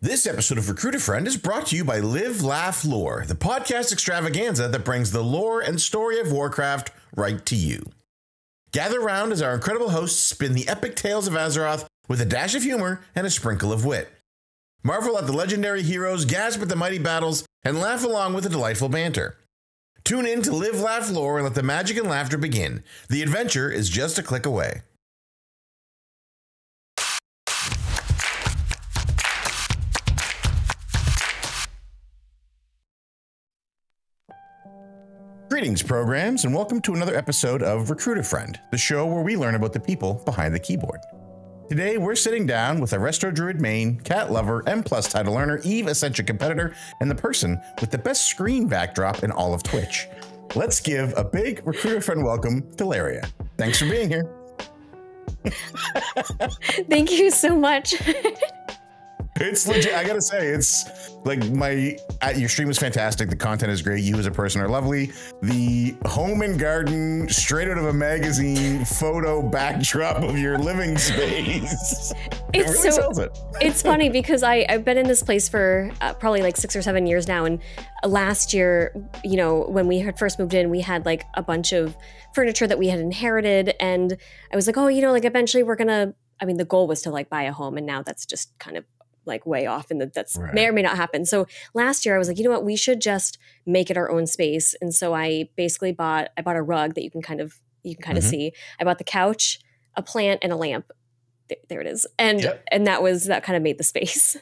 This episode of Recruit a Friend is brought to you by Live, Laugh, Lore, the podcast extravaganza that brings the lore and story of Warcraft right to you. Gather round as our incredible hosts spin the epic tales of Azeroth with a dash of humor and a sprinkle of wit. Marvel at the legendary heroes, gasp at the mighty battles, and laugh along with the delightful banter. Tune in to Live, Laugh, Lore and let the magic and laughter begin. The adventure is just a click away. Greetings, programs, and welcome to another episode of Recruit a Friend, the show where we learn about the people behind the keyboard. Today, we're sitting down with a Resto Druid main, cat lover, M+ title earner, Eve Ascension competitor, and the person with the best screen backdrop in all of Twitch. Let's give a big Recruit a Friend welcome to Layria. Thanks for being here. Thank you so much. It's legit. I gotta say, it's like your stream is fantastic. The content is great. You as a person are lovely. The home and garden, straight out of a magazine photo backdrop of your living space. It really sells it. It's funny because I've been in this place for probably like 6 or 7 years now. And last year, you know, when we had first moved in, we had like a bunch of furniture that we had inherited. And I was like, oh, you know, like eventually we're gonna, I mean, the goal was to like buy a home. And now that's just kind of like way off, and that's right. May or may not happen. So last year I was like, you know what, we should just make it our own space. And so I basically bought a rug that you can kind of see. I bought the couch, a plant, and a lamp. There it is. And that kind of made the space.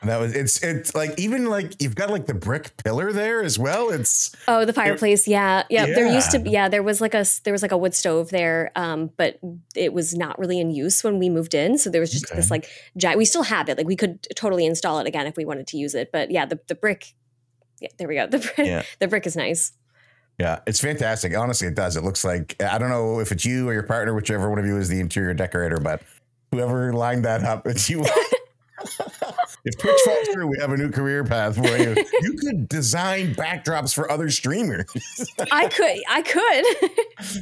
And that was it's like, even like you've got like the brick pillar there as well. It's the fireplace. Yeah. There was like a wood stove there, but it was not really in use when we moved in. So there was just this like giant. We still have it. Like we could totally install it again if we wanted to use it. But yeah, the brick. Yeah, there we go. The brick is nice. Yeah, it's fantastic. Honestly, it does. It looks like, I don't know if it's you or your partner, whichever one of you is the interior decorator, but whoever lined that up, it's you. If Twitch falls through, we have a new career path for you. You could design backdrops for other streamers. I could.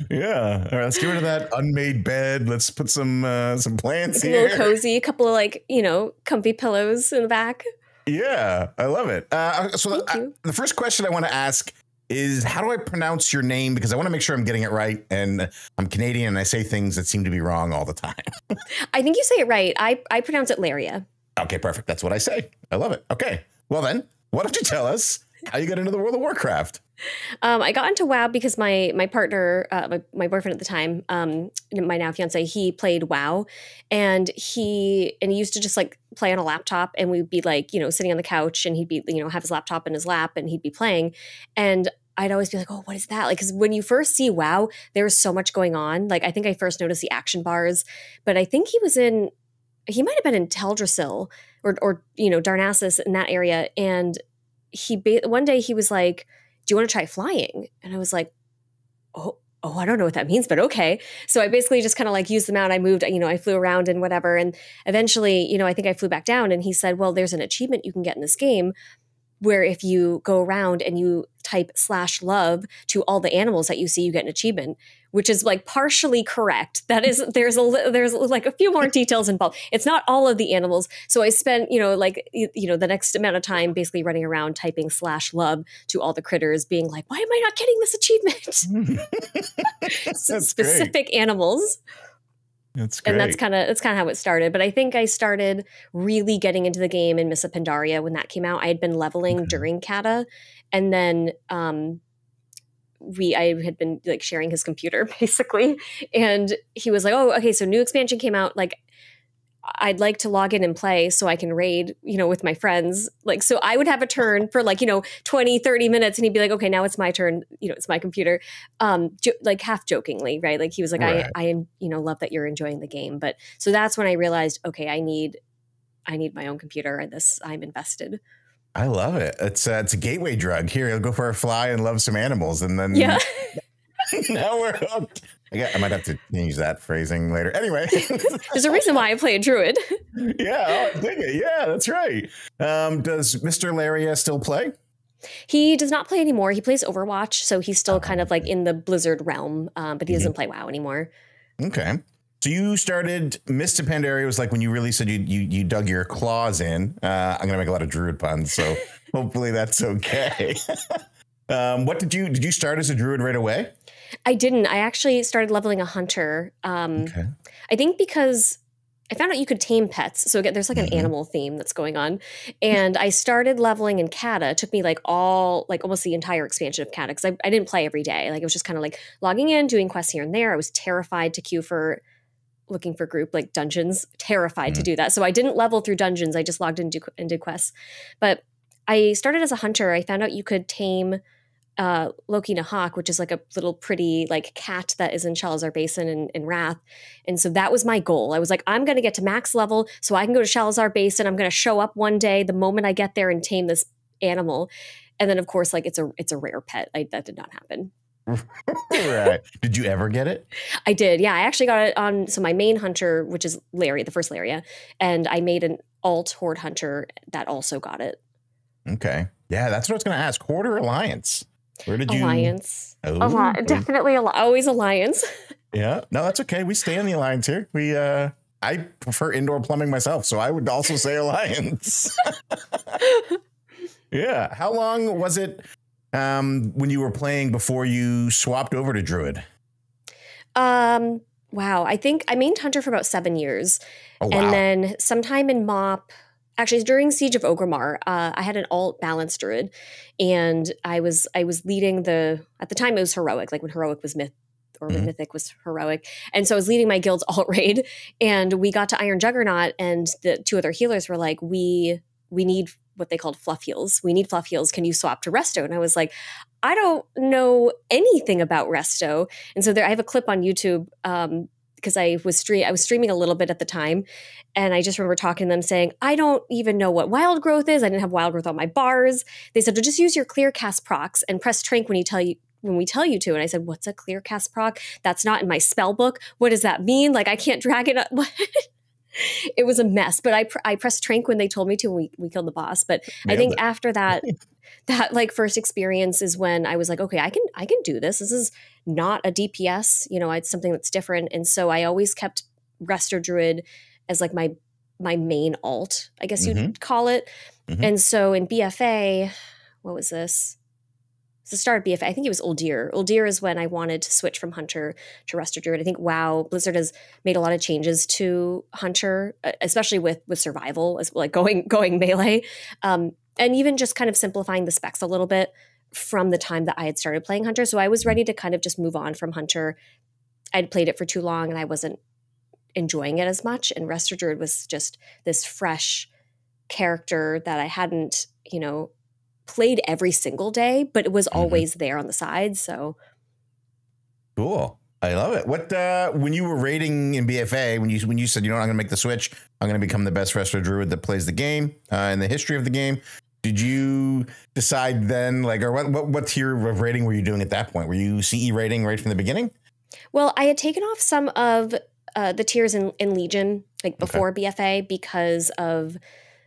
Yeah. All right, let's get rid of that unmade bed. Let's put some plants here. A little cozy, a couple of like, you know, comfy pillows in the back. Yeah, I love it. The first question I want to ask is, how do I pronounce your name? Because I want to make sure I'm getting it right. And I'm Canadian and I say things that seem to be wrong all the time. I think you say it right. I pronounce it Layria. Okay, perfect. That's what I say. I love it. Okay. Well then, why don't you tell us how you got into the world of Warcraft? I got into WoW because my partner, my boyfriend at the time, my now fiance, he played WoW, and he used to just like play on a laptop, and we'd be like, you know, sitting on the couch, and he'd be, you know, have his laptop in his lap, and he'd be playing, and I'd always be like, oh, what is that? Like, because when you first see WoW, there's so much going on. Like, I think I first noticed the action bars, but I think he might have been in Teldrassil or you know, Darnassus in that area. And one day he was like, do you want to try flying? And I was like, oh, I don't know what that means, but okay. So I basically just kind of like used them out. I moved, you know, I flew around and whatever. And eventually, you know, I think I flew back down, and he said, well, there's an achievement you can get in this game where if you go around and you type /love to all the animals that you see, you get an achievement, which is like partially correct. That is, there's like a few more details involved. It's not all of the animals. So I spent, you know, like, you know, the next amount of time basically running around typing /love to all the critters, being like, why am I not getting this achievement? Specific great. Animals. That's great. And that's kind of how it started. But I think I started really getting into the game in Mists of Pandaria when that came out. I had been leveling during Kata, and then I had been like sharing his computer basically, and he was like, "Oh, okay, so new expansion came out. Like, I'd like to log in and play so I can raid, you know, with my friends." Like, so I would have a turn for like, you know, 20, 30 minutes, and he'd be like, okay, now it's my turn. You know, it's my computer. Like half jokingly, right? Like he was like, right. I you know, love that you're enjoying the game. But so that's when I realized, okay, I need my own computer, and I'm invested. I love it. It's a gateway drug. Here, I'll go for a fly and love some animals. And then now we're hooked. I might have to change that phrasing later. Anyway. There's a reason why I play a druid. Yeah, I dig it. Yeah, that's right. Does Mr. Layria still play? He does not play anymore. He plays Overwatch, so he's still kind of like in the Blizzard realm, but he doesn't play WoW anymore. Okay. So you started Mist to Pandaria was like when you really said you dug your claws in. I'm going to make a lot of druid puns, so hopefully that's okay. What did you start as a druid right away? I didn't. I actually started leveling a hunter. Okay. I think because I found out you could tame pets. So again, there's like an animal theme that's going on. And I started leveling in Kata. It took me almost the entire expansion of Kata because I didn't play every day. Like it was just kind of like logging in, doing quests here and there. I was terrified to queue for looking for group like dungeons, terrified to do that. So I didn't level through dungeons. I just logged in and did quests. But I started as a hunter. I found out you could tame Loki Nahak, which is like a little pretty like cat that is in Shalazar Basin in Wrath. And so that was my goal. I was like, I'm going to get to max level so I can go to Shalazar Basin. I'm going to show up one day the moment I get there and tame this animal. And then of course, like it's a rare pet. That did not happen. Right. Did you ever get it? I did. Yeah. I actually got it on. So my main hunter, which is Layria, the first Layria, and I made an alt horde hunter that also got it. Okay. Yeah. That's what I was going to ask. Horde or Alliance? Where did you? Alliance. Oh, Definitely always Alliance. Yeah. No, that's okay. We stay in the Alliance here. I prefer indoor plumbing myself, so I would also say Alliance. Yeah. How long was it when you were playing before you swapped over to Druid? Wow. I think I mained Hunter for about 7 years. Oh, wow. And then sometime in MoP, actually during Siege of Orgrimmar, I had an alt balanced Druid, and I was leading at the time it was heroic, like when heroic was myth, or when mythic was heroic. And so I was leading my guild's alt raid, and we got to Iron Juggernaut, and the two other healers were like, we need what they called fluff heals. We need fluff heals. Can you swap to Resto? And I was like, I don't know anything about Resto. And so I have a clip on YouTube because I was streaming a little bit at the time. And I just remember talking to them saying, I don't even know what wild growth is. I didn't have wild growth on my bars. They said, well, just use your clear cast procs and press Trank when we tell you to. And I said, what's a clear cast proc? That's not in my spell book. What does that mean? Like, I can't drag it up. It was a mess, but I pressed Trank when they told me to, and we killed the boss. But I think after that, that like first experience is when I was like, okay, I can do this. This is not a DPS, it's something that's different. And so I always kept Resto Druid as like my main alt, I guess you'd call it. And so in BFA, what was this? The start of BFA, I think it was Uldir. Uldir is when I wanted to switch from Hunter to Resto Druid. I think Blizzard has made a lot of changes to Hunter, especially with survival, as like going melee, and even just kind of simplifying the specs a little bit from the time that I had started playing Hunter. So I was ready to kind of just move on from Hunter. I'd played it for too long and I wasn't enjoying it as much. And Resto Druid was just this fresh character that I hadn't, played every single day, but it was always there on the side. So cool. I love it. What when you were raiding in BFA, when you said, I'm going to make the switch, I'm going to become the best Resto Druid that plays the game in the history of the game. Did you decide then, like, or what tier of rating were you doing at that point? Were you CE rating right from the beginning? Well, I had taken off some of the tiers in Legion, like before BFA, because of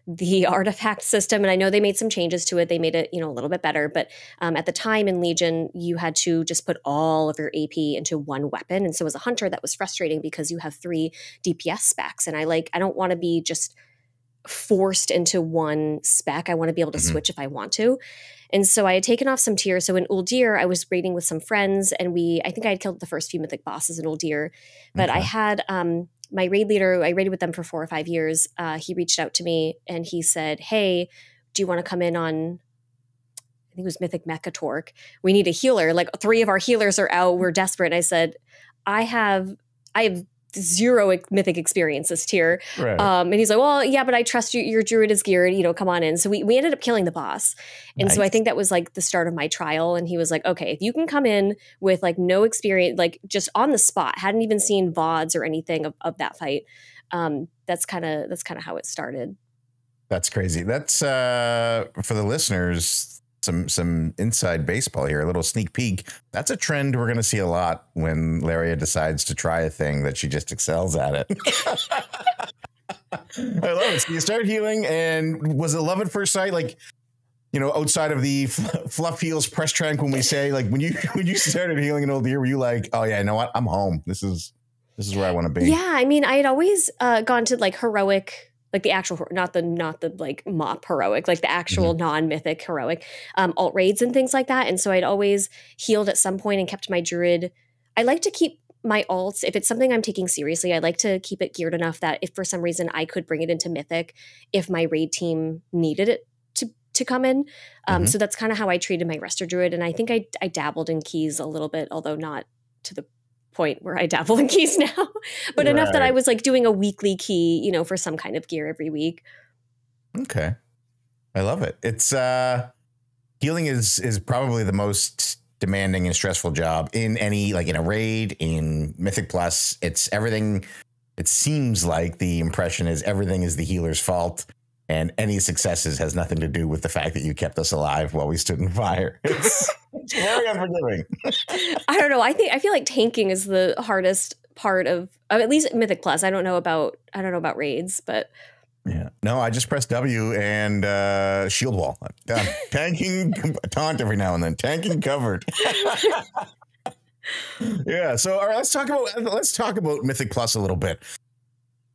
the artifact system. And I know they made some changes to it. They made it, a little bit better. But at the time in Legion, you had to just put all of your AP into one weapon. And so as a hunter, that was frustrating because you have 3 DPS specs. And I don't want to be just forced into one spec. I want to be able to switch if I want to. And so I had taken off some tiers. So in Uldir, I was raiding with some friends, and I think I had killed the first few mythic bosses in Uldir. But I had my raid leader, I raided with them for 4 or 5 years. He reached out to me and he said, hey, do you want to come in on, I think it was Mythic Mecha Torque. We need a healer. Like 3 of our healers are out. We're desperate. And I said, I have 0 mythic experience this tier. Right. And he's like, well, yeah, but I trust you. Your druid is geared, come on in. So we ended up killing the boss. And so I think that was like the start of my trial. And he was like, okay, if you can come in with like no experience, like just on the spot, hadn't even seen VODs or anything of that fight. That's kind of how it started. That's crazy. That's for the listeners, some inside baseball here, a little sneak peek. That's a trend we're going to see a lot when Layria decides to try a thing that she just excels at it. I love it. So you start healing, and was it love at first sight? Like, outside of the fluff heals, press Trank, when we say, like, when you started healing in Uldir, were you like, oh yeah, you know what? I'm home. This is. This is where I want to be. Yeah, I mean, I had always gone to like heroic, like the actual, not the like mop heroic, like the actual non-mythic heroic alt raids and things like that. And so I'd always healed at some point and kept my druid. I like to keep my alts, if it's something I'm taking seriously, I like to keep it geared enough that if for some reason I could bring it into mythic if my raid team needed it to come in. So that's kind of how I treated my Rester Druid. And I think I dabbled in keys a little bit, although not to the point where I dabble in keys now, but enough that I was like doing a weekly key, you know, for some kind of gear every week. Okay. I love it. It's healing is probably the most demanding and stressful job in any, like in a raid, in Mythic Plus. It's everything. It seems like the impression is everything is the healer's fault, and any successes has nothing to do with the fact that you kept us alive while we stood in fire. It's very unforgiving. I don't know. I feel like tanking is the hardest part of at least Mythic Plus. I don't know about raids, but yeah. No, I just press W and shield wall. Tanking taunt every now and then. Tanking covered. Yeah. So all right, let's talk about Mythic Plus a little bit.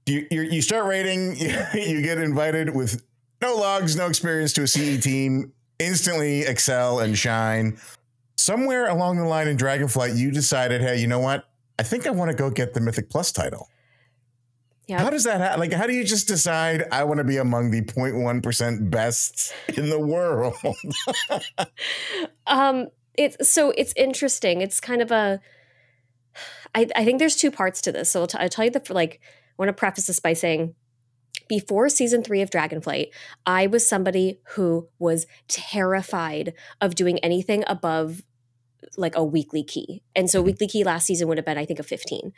You start raiding, you get invited with no logs, no experience to a CE team, instantly excel and shine. Somewhere along the line in Dragonflight, you decided, hey, you know what? I think I want to go get the Mythic Plus title. Yeah. How does that happen? Like, how do you just decide I want to be among the 0.1% best in the world? It's interesting. It's kind of I think there's two parts to this. So I'll tell you I want to preface this by saying, before season 3 of Dragonflight, I was somebody who was terrified of doing anything above like a weekly key. And so weekly key last season would have been, I think, a 15.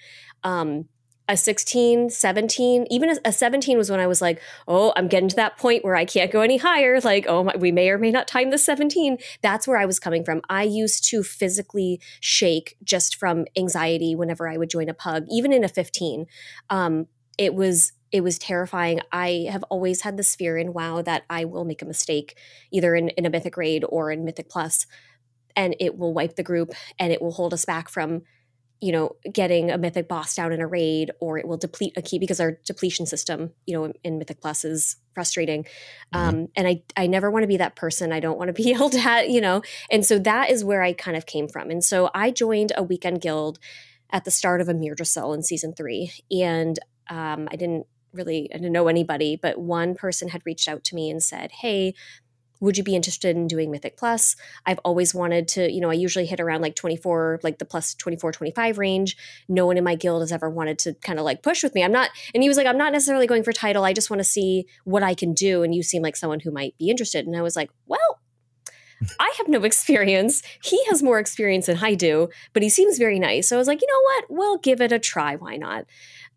A 16, 17, even a 17 was when I was like, oh, I'm getting to that point where I can't go any higher. Like, we may or may not time the 17. That's where I was coming from. I used to physically shake just from anxiety whenever I would join a pug, even in a 15. It was terrifying. I have always had this fear in WoW that I will make a mistake either in a Mythic raid or in Mythic Plus, and it will wipe the group and it will hold us back from, you know, getting a Mythic boss down in a raid, or it will deplete a key because our depletion system, you know, in Mythic Plus is frustrating. And I never want to be that person. I don't want to be yelled at, you know, and so that is where I kind of came from. And so I joined a weekend guild at the start of a Mirdrasil in season 3. And I didn't know anybody, but one person had reached out to me and said, hey, would you be interested in doing Mythic Plus? I've always wanted to, you know, I usually hit around like 24, like the plus 24, 25 range. No one in my guild has ever wanted to kind of like push with me. And he was like, I'm not necessarily going for title. I just want to see what I can do. And you seem like someone who might be interested. And I was like, well, I have no experience. He has more experience than I do, but he seems very nice. So I was like, you know what? We'll give it a try. Why not?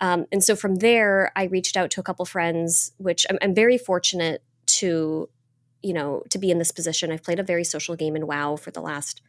And so from there, I reached out to a couple friends, which I'm very fortunate to, you know, to be in this position. I've played a very social game in WoW for the last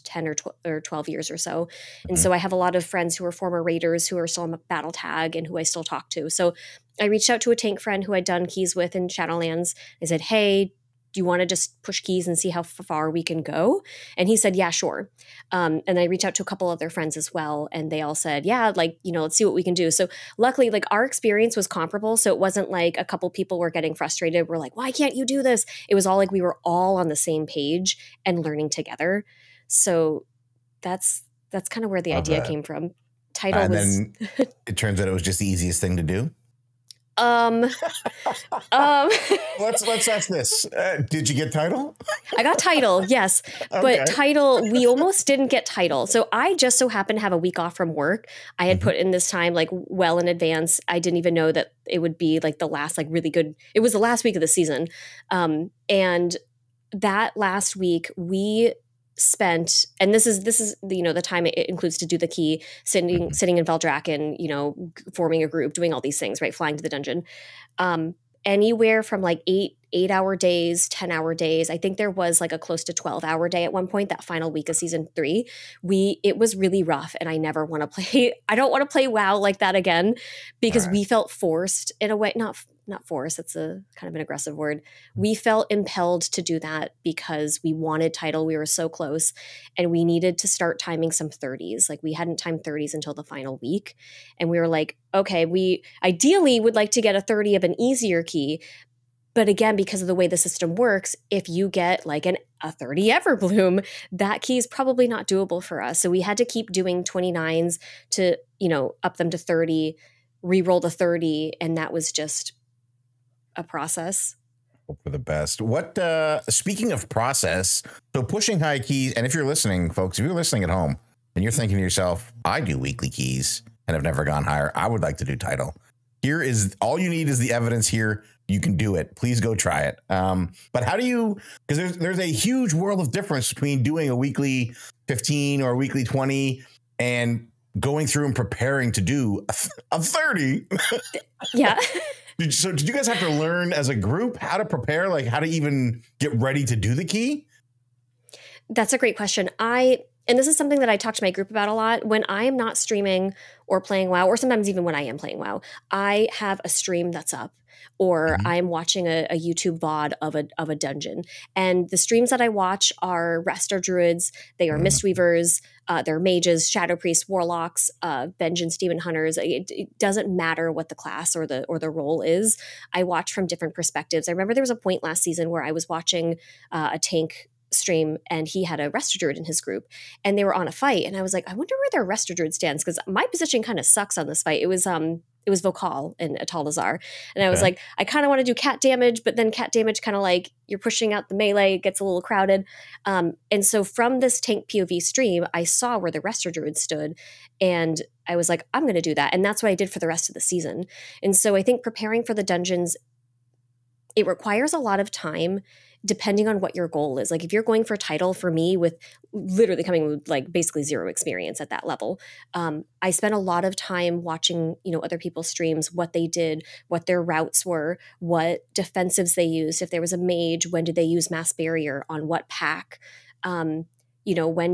10 or 12 years or so. And so I have a lot of friends who are former raiders who are still on battle tag and who I still talk to. So I reached out to a tank friend who I'd done keys with in Shadowlands. I said, hey, do you want to just push keys and see how far we can go? And he said, yeah, sure. And I reached out to a couple other friends as well. And they all said, yeah, like, you know, let's see what we can do. So luckily, like our experience was comparable. So it wasn't like a couple people were getting frustrated. We're like, why can't you do this? It was all like we were all on the same page and learning together. So that's kind of where the idea came from. Title was. Then it turns out it was just the easiest thing to do. Let's ask this. Did you get title? I got title, yes. Okay. But title, we almost didn't get title. So I just so happened to have a week off from work. I had put in this time like well in advance. I didn't even know that it would be like the last like really good. It was the last week of the season. And that last week we spent, and this is you know the time it includes to do the key, sitting in Veldraken, you know, forming a group, doing all these things, right, flying to the dungeon, anywhere from like 8-hour days, 10-hour days. I think there was like a close to 12-hour day at one point, that final week of season 3. It was really rough, and I never want to play. I don't want to play WoW like that again, because we felt forced in a way. Not not force, it's a kind of an aggressive word. We felt impelled to do that because we wanted title. We were so close and we needed to start timing some 30s. Like we hadn't timed 30s until the final week. And we were like, okay, we ideally would like to get a 30 of an easier key. But again, because of the way the system works, if you get like a 30 Everbloom, that key is probably not doable for us. So we had to keep doing 29s to, up them to 30, re-roll the 30. And that was just a process. Hope for the best. What, speaking of process, so pushing high keys, and if you're listening, folks, if you're listening at home and you're thinking to yourself, I do weekly keys and have never gone higher, I would like to do title. Here is all you need is the evidence here. You can do it. Please go try it. But how do you, because there's a huge world of difference between doing a weekly 15 or a weekly 20 and going through and preparing to do a 30. Yeah. So did you guys have to learn as a group how to prepare, like how to even get ready to do the key? That's a great question. And this is something that I talk to my group about a lot. When I am not streaming or playing WoW, or sometimes even when I am playing WoW, I have a stream that's up, or I'm watching a YouTube VOD of a dungeon. And the streams that I watch are Resto Druids, they are Mistweavers, they're mages, Shadow Priests, Warlocks, Vengeance Demon Hunters. It doesn't matter what the class or the role is. I watch from different perspectives. I remember there was a point last season where I was watching a tank stream and he had a Resto Druid in his group and they were on a fight and I was like, I wonder where their Resto Druid stands, because my position kind of sucks on this fight. It was Vocal and Atal'Dazar. And I was like, I kind of want to do cat damage, but then cat damage kind of like you're pushing out the melee, it gets a little crowded. And so from this tank POV stream, I saw where the Resto Druid stood and I was like, I'm going to do that. And that's what I did for the rest of the season. And so I think preparing for the dungeons, it requires a lot of time depending on what your goal is. Like if you're going for title, for me, with literally coming with like basically zero experience at that level, I spent a lot of time watching, other people's streams, what they did, what their routes were, what defensives they used. If there was a mage, when did they use mass barrier on what pack? When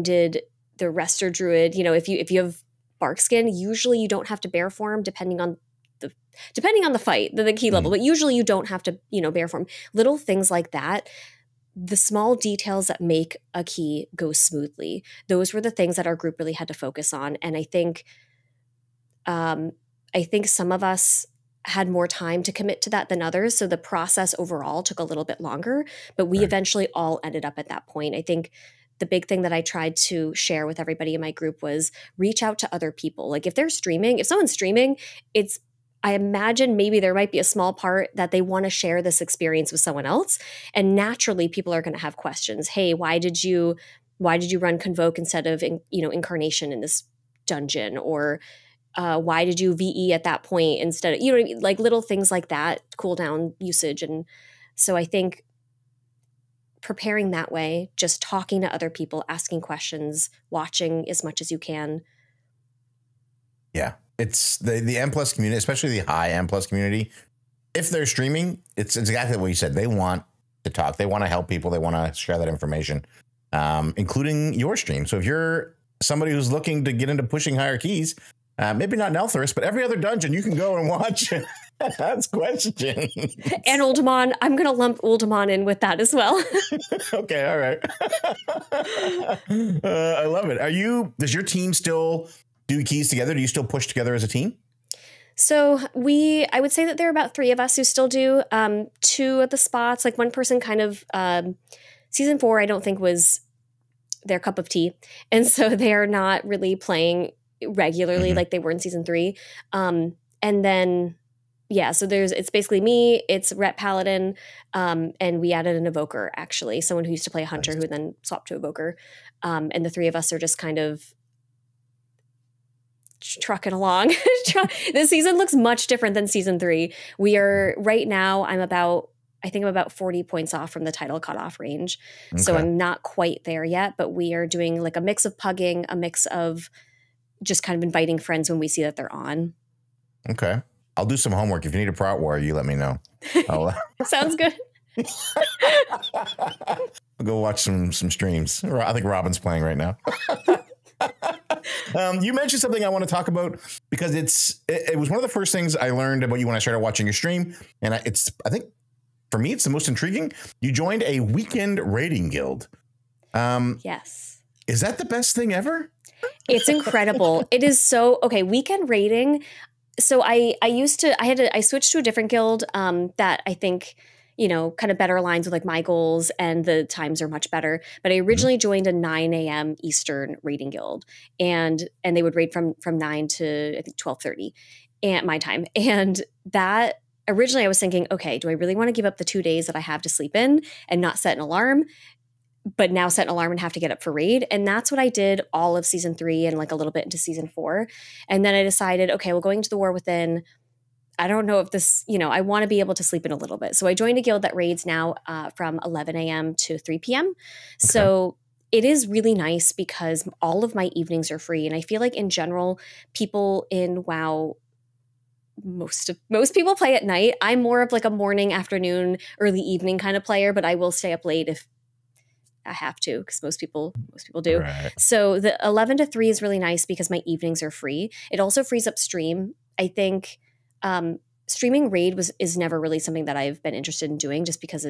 did the Resto Druid, if you have Barkskin, usually you don't have to bear form depending on the fight, the key level, but usually you don't have to, bear form. Little things like that, the small details that make a key go smoothly. Those were the things that our group really had to focus on. And I think some of us had more time to commit to that than others. So the process overall took a little bit longer, but we eventually all ended up at that point. I think the big thing that I tried to share with everybody in my group was reach out to other people. Like if someone's streaming, I imagine maybe there might be a small part that they want to share this experience with someone else. And naturally people are going to have questions. Hey, why did you run Convoke instead of, Incarnation in this dungeon? Or why did you VE at that point instead of, what I mean? Like little things like that, cooldown usage. And so I think preparing that way, just talking to other people, asking questions, watching as much as you can. Yeah. It's the M+ community, especially the high M+ community. If they're streaming, it's exactly what you said. They want to talk. They want to help people. They want to share that information, including your stream. So if you're somebody who's looking to get into pushing higher keys, maybe not Nelthorus, but every other dungeon, you can go and watch that's question. And Uldaman, I'm going to lump Uldaman in with that as well. Okay, all right. I love it. Does your team still do keys together? Do you still push together as a team? So I would say that there are about 3 of us who still do. 2 of the spots, like one person kind of, season 4, I don't think was their cup of tea. And so they are not really playing regularly like they were in season 3. And then, so it's basically me, it's Ret Paladin, and we added an Evoker, actually, someone who used to play Hunter who then swapped to Evoker. And the 3 of us are just kind of trucking along. This season looks much different than season 3. We are right now, I'm about 40 points off from the title cutoff range. Okay. So I'm not quite there yet, but we are doing like a mix of pugging, a mix of just kind of inviting friends when we see that they're on. Okay. I'll do some homework. If you need a Prot War, you let me know. Sounds good. I'll go watch some streams. I think Robin's playing right now. You mentioned something I want to talk about because it was one of the first things I learned about you when I started watching your stream. And I think for me, it's the most intriguing. You joined a weekend raiding guild. Yes. Is that the best thing ever? It's incredible. It is so okay. Weekend raiding. So I switched to a different guild that I think, kind of better aligns with like my goals, and the times are much better. But I originally joined a 9 a.m. Eastern raiding guild, and they would raid from 9 to I think 12:30 at my time. And that originally I was thinking, okay, do I really want to give up the 2 days that I have to sleep in and not set an alarm? But now set an alarm and have to get up for raid. And that's what I did all of season 3 and like a little bit into season 4. And then I decided, okay, well, going to the War Within, I don't know if this, I want to be able to sleep in a little bit. So I joined a guild that raids now from 11 a.m. to 3 p.m. Okay. So it is really nice because all of my evenings are free. And I feel like in general, people in WoW, most people play at night. I'm more of like a morning, afternoon, early evening kind of player, but I will stay up late if I have to, because most people do. Right. So the 11 to 3 is really nice because my evenings are free. It also frees up stream. I think streaming raid is never really something that I've been interested in doing, just because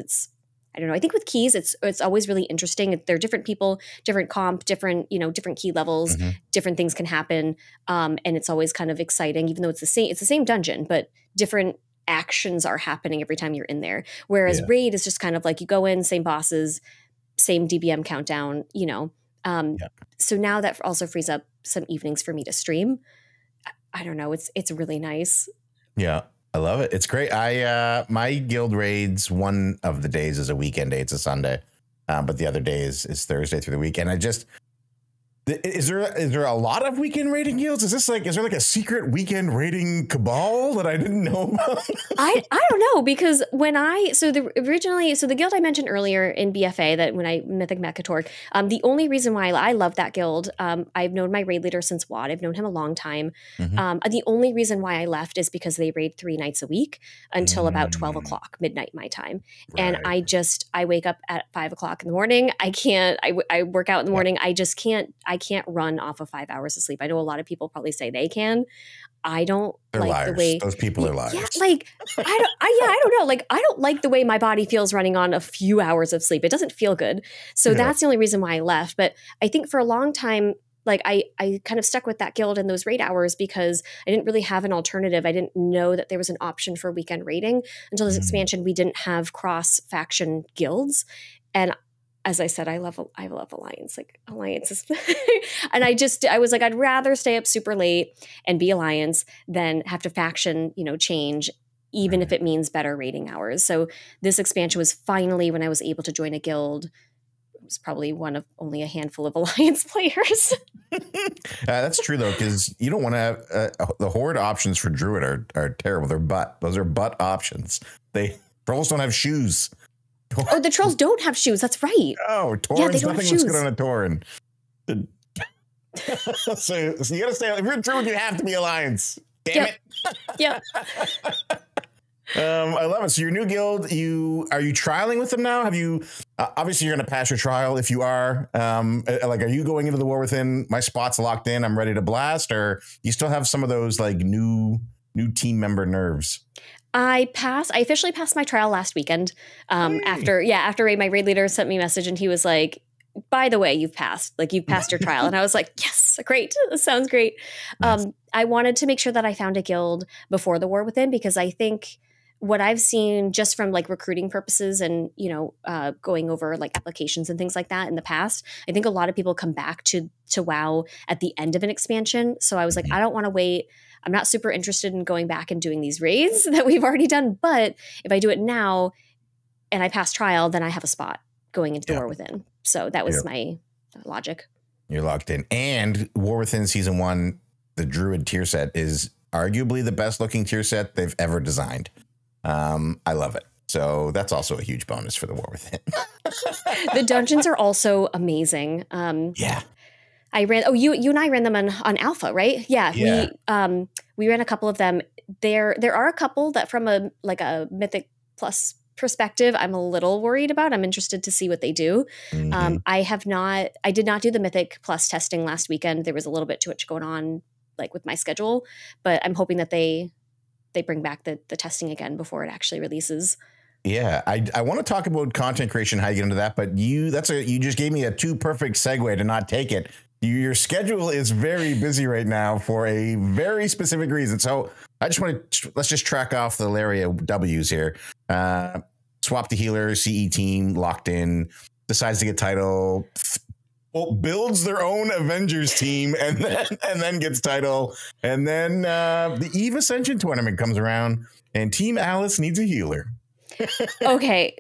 I don't know. I think with keys, it's always really interesting. They're different people, different comp, different key levels, different things can happen. And it's always kind of exciting, even though it's the same dungeon, but different actions are happening every time you're in there. Whereas raid is just kind of like you go in, same bosses, same DBM countdown, So now that also frees up some evenings for me to stream. I don't know. It's really nice. Yeah, I love it. It's great. My guild raids, one of the days is a weekend day. It's a Sunday. But the other day is Thursday through the week. And is there a lot of weekend raiding guilds? Is there like a secret weekend raiding cabal that I didn't know about? I don't know, because the guild I mentioned earlier in BFA, that when I Mythic Mechatork, the only reason why I love that guild, I've known my raid leader since WoD. I've known him a long time. The only reason why I left is because they raid 3 nights a week until about 12 o'clock midnight my time. Right. And I wake up at 5 o'clock in the morning. I work out in the morning. I just can't. I can't run off of 5 hours of sleep. I know a lot of people probably say they can. I don't. They're like liars. The way those people are liars. Yeah, I don't know. Like, I don't like the way my body feels running on a few hours of sleep. It doesn't feel good. So that's the only reason why I left. But I think for a long time, like I kind of stuck with that guild and those raid hours because I didn't really have an alternative. I didn't know that there was an option for weekend raiding until this expansion. We didn't have cross faction guilds, and as I said, I love Alliance. Like, Alliance is and I was like, I'd rather stay up super late and be Alliance than have to faction, change, even if it means better raiding hours. So this expansion was finally when I was able to join a guild. It was probably one of only a handful of Alliance players. That's true though, because you don't want to have the horde options for Druid are terrible. Those are butt options. Trolls don't have shoes. Oh, the trolls don't have shoes. That's right. Oh, Taurens, nothing looks good on a Tauren. So you gotta stay. If you're a Druid, you have to be Alliance. Damn it. Yeah. I love it. So your new guild, are you trialing with them now? Have you? Obviously, you're gonna pass your trial if you are. Are you going into the War Within? My spot's locked in. I'm ready to blast. Or you still have some of those like new team member nerves? I officially passed my trial last weekend. After my raid leader sent me a message and he was like, by the way, you've passed your trial. And I was like, yes, great. That sounds great. Nice. I wanted to make sure that I found a guild before the War Within, because I think what I've seen just from like recruiting purposes and, going over like applications and things like that in the past, I think a lot of people come back to WoW at the end of an expansion. So I was like, I don't want to wait. I'm not super interested in going back and doing these raids that we've already done. But if I do it now and I pass trial, then I have a spot going into the War Within. So that was my logic. You're locked in. And War Within Season 1, the Druid tier set is arguably the best looking tier set they've ever designed. I love it. So that's also a huge bonus for the War Within. The dungeons are also amazing. Yeah. I ran. Oh, you and I ran them on Alpha, right? Yeah. We ran a couple of them. There are a couple that from a Mythic Plus perspective, I'm a little worried about. I'm interested to see what they do. I did not do the Mythic Plus testing last weekend. There was a little bit too much going on, like with my schedule, but I'm hoping that they bring back the testing again before it actually releases. Yeah, I want to talk about content creation, how you get into that, but you just gave me a too perfect segue to not take it. Your schedule is very busy right now for a very specific reason. So I just want to, let's just track off the Layria W's here. Swap the healer, CE team, locked in, decides to get title, builds their own Avengers team, and then gets title. And then the Eve Ascension tournament comes around, and Team Alice needs a healer. Okay.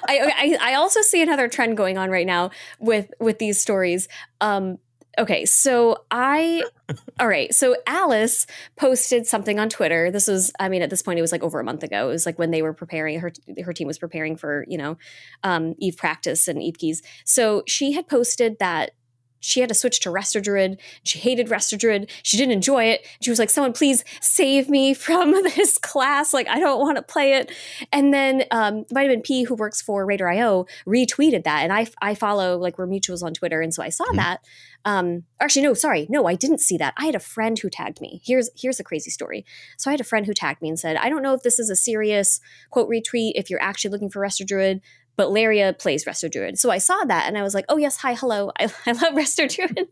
I also see another trend going on right now with these stories. Okay, so so Alice posted something on Twitter. This was, I mean, at this point, it was like over a month ago. It was like when they were preparing, her team was preparing for, Eve practice and Eve keys. So she had posted that she had to switch to Resto Druid. She hated Resto Druid. She didn't enjoy it. She was like, someone please save me from this class. Like, I don't want to play it. And then Vitamin P, who works for Raider.io, retweeted that. And I follow, like, we're mutuals on Twitter. And so I saw that. Actually, no, I didn't see that. I had a friend who tagged me. Here's a crazy story. So I had a friend who tagged me and said, I don't know if this is a serious quote retweet, if you're actually looking for Resto Druid, but Layria plays Resto Druid. So I saw that and I was like, oh yes, hi, hello. I love Resto Druid.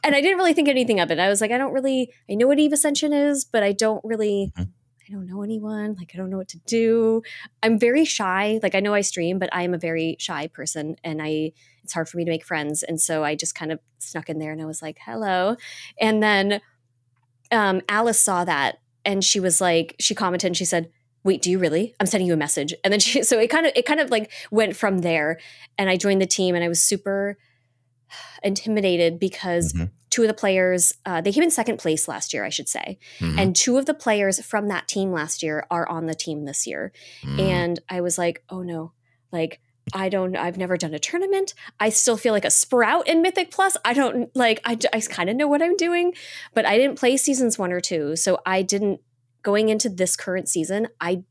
And I didn't really think anything of it. I was like, I know what Eve Ascension is, but I don't know anyone. Like, I don't know what to do. I'm very shy. Like, I know I stream, but I am a very shy person and it's hard for me to make friends. And so I just kind of snuck in there and I was like, hello. And then Alice saw that and she was like, she commented and she said, wait, do you really? I'm sending you a message. And then so it kind of like went from there. And I joined the team and I was super intimidated because two of the players, they came in second place last year, I should say. And two of the players from that team last year are on the team this year. And I was like, oh no, like, I've never done a tournament. I still feel like a sprout in Mythic Plus. I kind of know what I'm doing, but I didn't play seasons 1 or 2. So going into this current season, I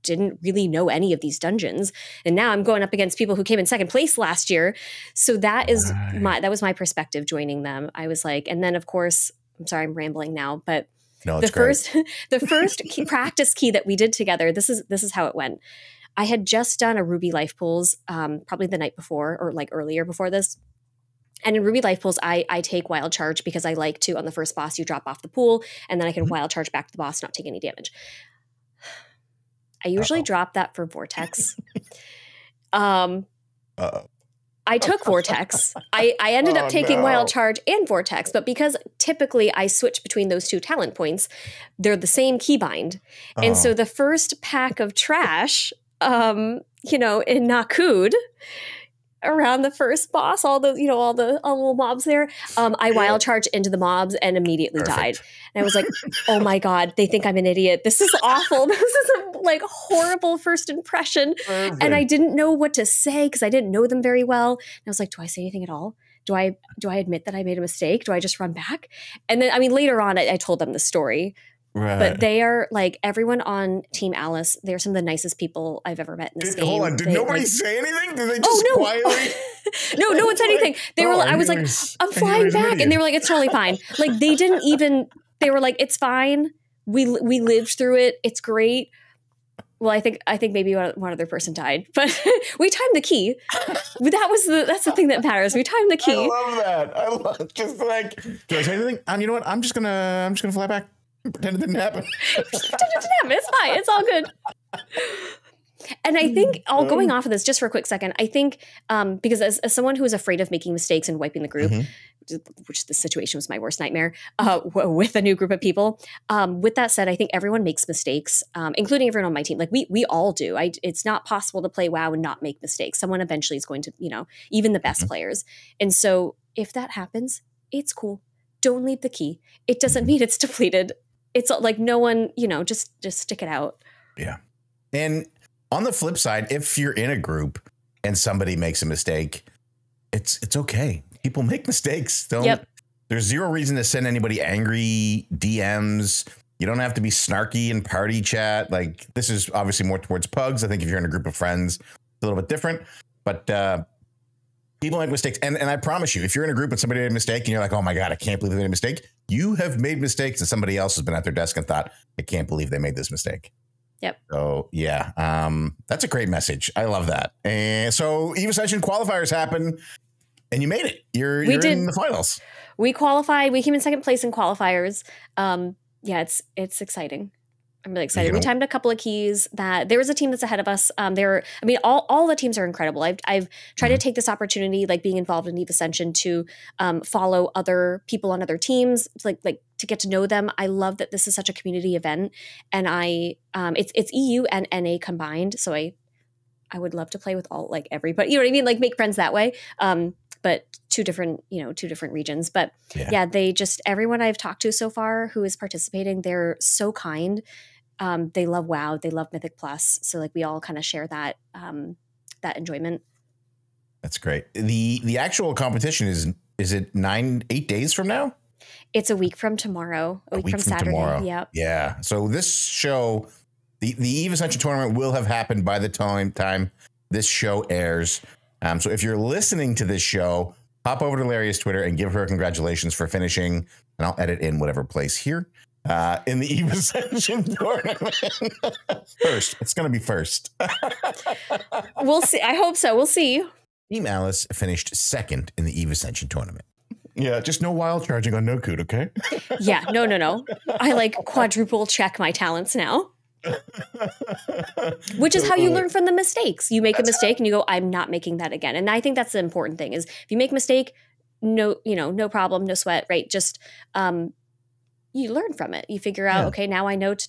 didn't really know any of these dungeons. And now I'm going up against people who came in second place last year. So that was my perspective joining them. I was like, and then of course, I'm sorry, I'm rambling now, but no, the first practice key that we did together, this is how it went. I had just done a Ruby Life Pools, probably the night before or like earlier before this. And in Ruby Life Pools, I take Wild Charge because I like to, on the first boss, you drop off the pool, and then I can Wild Charge back to the boss, not take any damage. I usually drop that for Vortex. I took Vortex. I ended up taking Wild Charge and Vortex, but because typically I switch between those two talent points, they're the same keybind. And so the first pack of trash, in Nakud, around the first boss, all the little mobs there, I wild charged into the mobs and immediately died. And I was like, oh my God, they think I'm an idiot. This is awful. This is a horrible first impression. Perfect. And I didn't know what to say because I didn't know them very well. And I was like, do I say anything at all? Do I admit that I made a mistake? Do I just run back? And then, later on, I told them the story. Right. But they are like everyone on Team Alice. They're some of the nicest people I've ever met in this game. Hold on, did nobody say anything? Did they just quietly? No one said anything. They were. I was like, I'm flying back, and they were like, it's totally fine. Like they didn't even. They were like, it's fine. We lived through it. It's great. Well, I think maybe one other person died, but we timed the key. That's the thing that matters. We timed the key. I love that. I love just like. Do I say anything? You know what? I'm just gonna fly back. Pretend it didn't happen. It's fine. It's all good. And I think, going off of this just for a quick second, I think because as someone who is afraid of making mistakes and wiping the group, which the situation was my worst nightmare with a new group of people. With that said, I think everyone makes mistakes, including everyone on my team. Like we all do. It's not possible to play WoW and not make mistakes. Someone eventually is going to, even the best players. And so if that happens, it's cool. Don't leave the key. It doesn't mean it's depleted. It's like no one, just stick it out. Yeah. And on the flip side, if you're in a group and somebody makes a mistake, it's okay. People make mistakes. There's zero reason to send anybody angry DMs. You don't have to be snarky and party chat. Like, this is obviously more towards pugs. I think if you're in a group of friends, it's a little bit different. But people make mistakes. And I promise you, if you're in a group and somebody made a mistake and you're like, oh my God, I can't believe they made a mistake. You have made mistakes and somebody else has been at their desk and thought, I can't believe they made this mistake. Yep. So yeah, that's a great message. I love that. And so Eve Ascension qualifiers happen and you made it. You're in the finals. We qualified. We came in second place in qualifiers. Yeah, it's exciting. I'm really excited. We timed a couple of keys that there was a team that's ahead of us. All the teams are incredible. I've tried to take this opportunity, like being involved in Eve Ascension, to follow other people on other teams, like to get to know them. I love that this is such a community event, and it's EU and NA combined. So I would love to play with everybody. You know what I mean? Like make friends that way. But two different regions. But yeah, everyone I've talked to so far who is participating, they're so kind. They love WoW. They love Mythic Plus. So like we all kind of share that enjoyment. That's great. The actual competition is it 8 days from now? It's a week from tomorrow. A week from Saturday. Tomorrow. Yep. Yeah. So this show, the Eve Ascension tournament will have happened by the time this show airs. So if you're listening to this show, hop over to Lairia's Twitter and give her congratulations for finishing, and I'll edit in whatever place here in the Eve Ascension tournament. First. It's going to be first. We'll see. I hope so. We'll see. Team Alice finished second in the Eve Ascension tournament. Yeah, just no wild charging on no coot, okay? Yeah, no. I quadruple check my talents now. Which is how you learn from the mistakes. You make a mistake and you go, I'm not making that again. And I think that's the important thing is if you make a mistake, no problem, no sweat, right? Just you learn from it. You figure out, okay, now I know to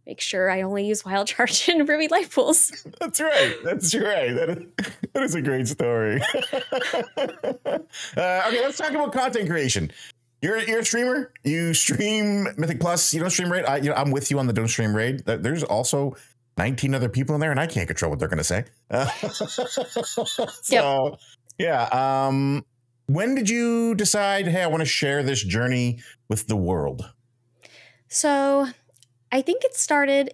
make sure I only use wild charge in Ruby life pools. That's right. That is a great story. Okay, let's talk about content creation. You're a streamer. You stream Mythic Plus. You don't stream raid. I'm with you on the don't stream raid. There's also 19 other people in there, and I can't control what they're going to say. So, yeah. When did you decide, hey, I want to share this journey with the world? So, I think it started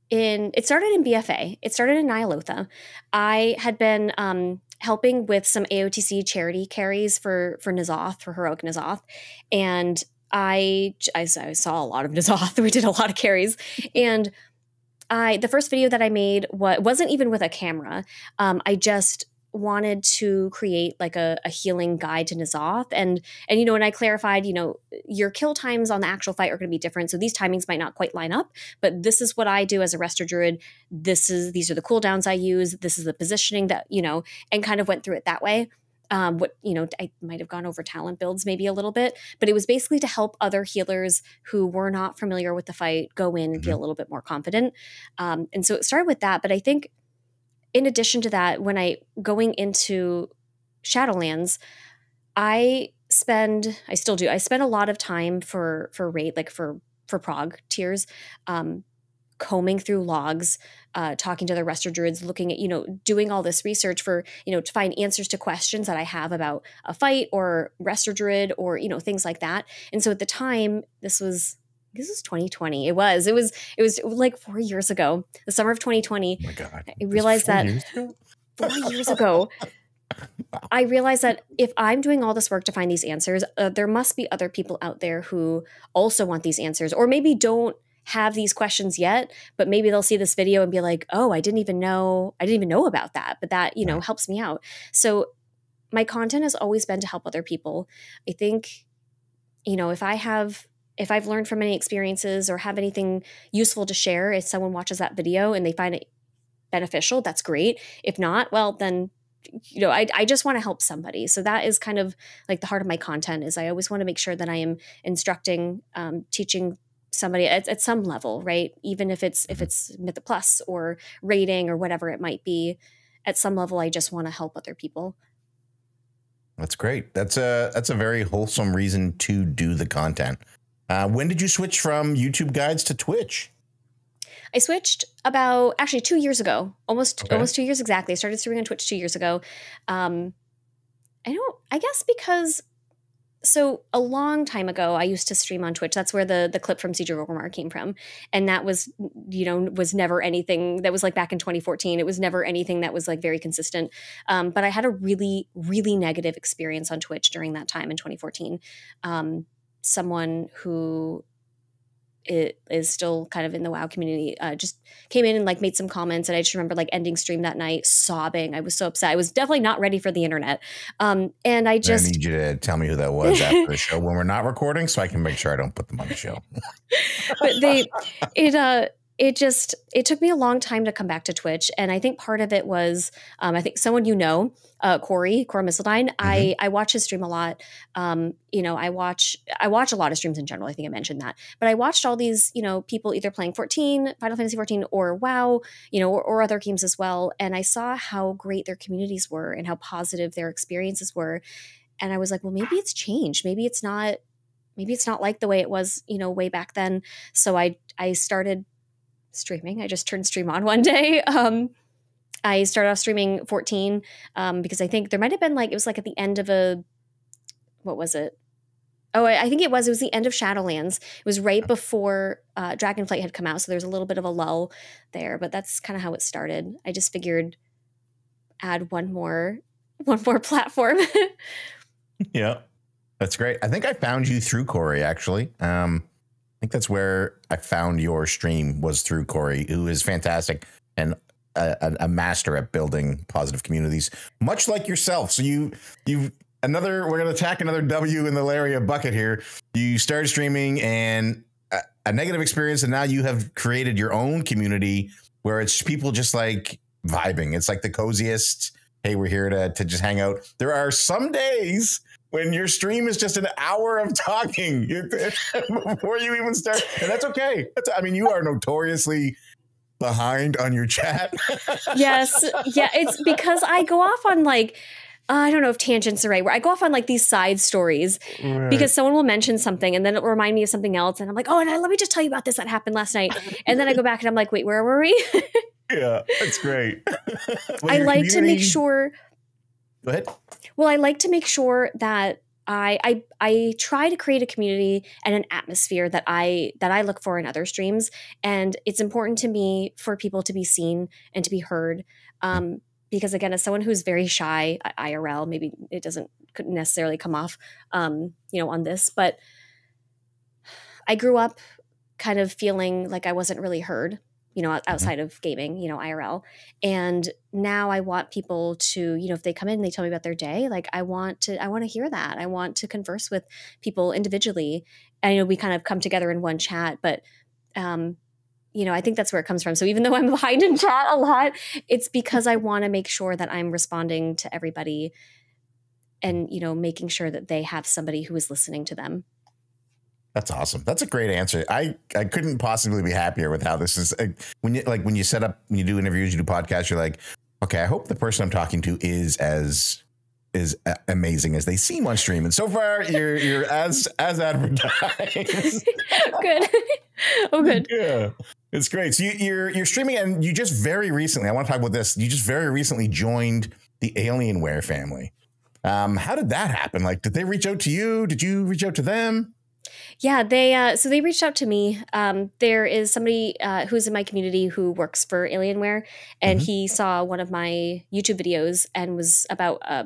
in BFA. It started in Nyalotha. I had been helping with some AOTC charity carries for N'Zoth, for Heroic N'Zoth. And I saw a lot of N'Zoth. We did a lot of carries. And the first video that I made wasn't even with a camera. I just wanted to create like a healing guide to N'Zoth. And and I clarified, your kill times on the actual fight are going to be different. So these timings might not quite line up, but this is what I do as a Resto Druid. These are the cooldowns I use. This is the positioning that, and kind of went through it that way. I might have gone over talent builds maybe a little bit, but it was basically to help other healers who were not familiar with the fight go in and feel a little bit more confident. And so it started with that. But I think in addition to that, when going into Shadowlands, I spend a lot of time for raid, like for prog tiers, combing through logs, talking to the Resto Druids, looking at, doing all this research for, to find answers to questions that I have about a fight or Resto Druid or, things like that. And so at the time, this was 2020. It was like 4 years ago, the summer of 2020. Oh my God. I realized that 4 years ago, I realized that if I'm doing all this work to find these answers, there must be other people out there who also want these answers, or maybe don't have these questions yet, but maybe they'll see this video and be like, oh, I didn't even know about that, but that, helps me out. So my content has always been to help other people. I think, if I've learned from any experiences or have anything useful to share, if someone watches that video and they find it beneficial, that's great. If not, well, then, I just want to help somebody. So that is kind of like the heart of my content is I always want to make sure that I am instructing, teaching somebody at some level, right? Even if it's Mythic Plus or rating or whatever it might be, at some level, I just want to help other people. That's great. That's a very wholesome reason to do the content. When did you switch from YouTube guides to Twitch? I switched about 2 years ago, almost 2 years exactly. I started streaming on Twitch 2 years ago. I guess because So a long time ago, I used to stream on Twitch. That's where the clip from Siege of Orgrimmar came from. And that was, was never anything that was like back in 2014. It was never anything that was like very consistent. But I had a really, really negative experience on Twitch during that time in 2014. Someone who it is still kind of in the WoW community, just came in and like made some comments. And I just remember like ending stream that night sobbing. I was so upset. I was definitely not ready for the internet. And I need you to tell me who that was after the show when we're not recording so I can make sure I don't put them on the show. But it took me a long time to come back to Twitch. And I think part of it was, I think someone, Corey Misseldine, I watch his stream a lot. I watch a lot of streams in general. I think I mentioned that, but I watched all these, people either playing Final Fantasy 14 or WoW, or other games as well. And I saw how great their communities were and how positive their experiences were. And I was like, well, maybe it's changed. Maybe it's not like the way it was, way back then. So I started streaming. I just turned stream on one day. I started off streaming 14 because I think there might have been it was like at the end of what was it? Oh, I think it was the end of Shadowlands. It was right before Dragonflight had come out. So there's a little bit of a lull there, but that's kind of how it started. I just figured add one more platform. Yeah, that's great. I think I found you through Corey, actually. I think that's where I found your stream, was through Corey, who is fantastic and a master at building positive communities, much like yourself. So we're going to attack another W in the Layria bucket here. You started streaming and a negative experience, and now you have created your own community where it's people just like vibing. It's like the coziest. Hey, we're here to just hang out. There are some days when your stream is just an hour of talking before you even start. And that's okay. You are notoriously behind on your chat. Yes. Yeah. It's because I go off on I don't know if tangents are right, where I go off on these side stories because someone will mention something and then it'll remind me of something else. And I'm like, oh, and let me just tell you about this that happened last night. And then I go back and I'm like, wait, where were we? Yeah, that's great. I like to make sure. Go ahead. Well, I like to make sure that I try to create a community and an atmosphere that I look for in other streams. And it's important to me for people to be seen and to be heard. Because again, as someone who's very shy IRL, maybe it couldn't necessarily come off, on this, but I grew up kind of feeling like I wasn't really heard, outside of gaming, IRL. And now I want people to, if they come in and they tell me about their day, I want to hear that. I want to converse with people individually. And, we kind of come together in one chat, but, I think that's where it comes from. So even though I'm behind in chat a lot, it's because I want to make sure that I'm responding to everybody and, making sure that they have somebody who is listening to them. That's awesome. That's a great answer. I couldn't possibly be happier with how this is. When you set up, when you do interviews, you do podcasts, you're like, okay, I hope the person I'm talking to is as amazing as they seem on stream. And so far you're as advertised. Good. Oh, good. Yeah. It's great. So you're streaming, and you just very recently, I want to talk about this. You just very recently joined the Alienware family. How did that happen? Did they reach out to you? Did you reach out to them? Yeah, they reached out to me. There is somebody who's in my community who works for Alienware, and he saw one of my YouTube videos and was about, I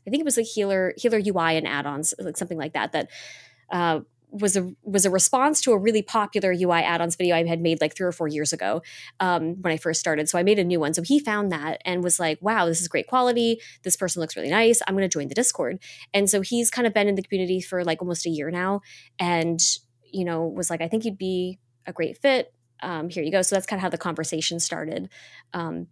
think it was healer UI and add-ons, something like that. That was a response to a really popular UI add-ons video I had made 3 or 4 years ago when I first started. So I made a new one. So he found that and was like, wow, this is great quality. This person looks really nice. I'm going to join the Discord. And so he's kind of been in the community for almost a year now, and, was like, I think you'd be a great fit. Here you go. So that's kind of how the conversation started. I'm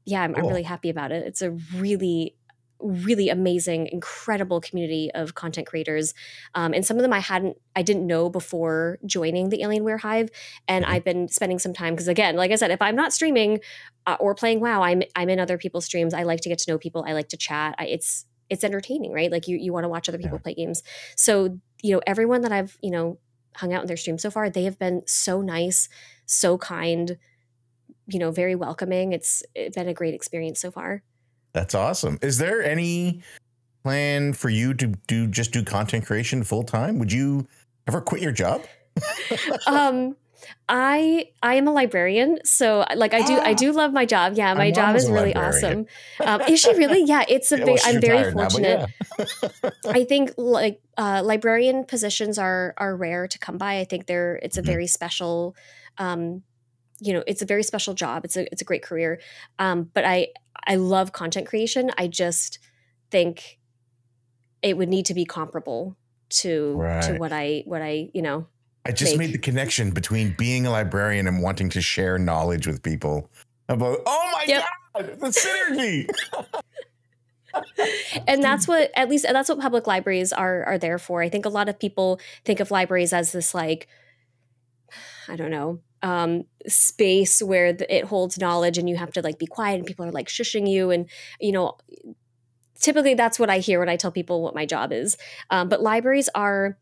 really happy about it. It's a really, really amazing, incredible community of content creators. And some of them I didn't know before joining the Alienware Hive. And I've been spending some time, because again, like I said, if I'm not streaming or playing WoW, I'm in other people's streams. I like to get to know people. I like to chat. It's entertaining, right? You want to watch other people play games. So, everyone that I've, hung out in their stream so far, they have been so nice, so kind, very welcoming. It's been a great experience so far. That's awesome. Is there any plan for you to do content creation full time? Would you ever quit your job? I am a librarian, so like I do love my job. Yeah, my job is really awesome. Is she really? Yeah, it's a Well, I'm very fortunate. Now, I think like librarian positions are rare to come by. I think it's a very special, it's a very special job. It's a great career. But I love content creation. I just think it would need to be comparable to what I I just made the connection between being a librarian and wanting to share knowledge with people about, oh my God, the synergy. And that's what public libraries are there for. I think a lot of people think of libraries as this, like, I don't know, space where it holds knowledge and you have to like be quiet and people are like shushing you. And, typically that's what I hear when I tell people what my job is. But libraries are,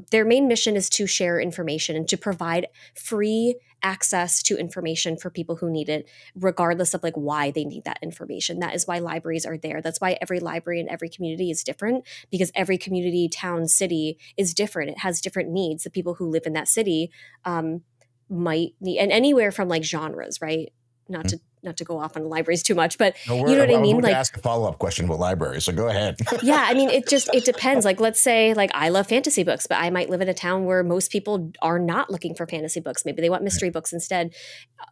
their main mission is to share information and to provide free access to information for people who need it, regardless of like why they need that information. That is why libraries are there. That's why every library in every community is different, because every community, town, city is different. It has different needs. The people who live in that city might need, and anywhere from like genres, right? Not to go off on libraries too much, but you know what I mean? Like, ask a follow-up question about libraries, so go ahead. Yeah, I mean, it depends. Like, let's say, like, I love fantasy books, but I might live in a town where most people are not looking for fantasy books. Maybe they want mystery books instead.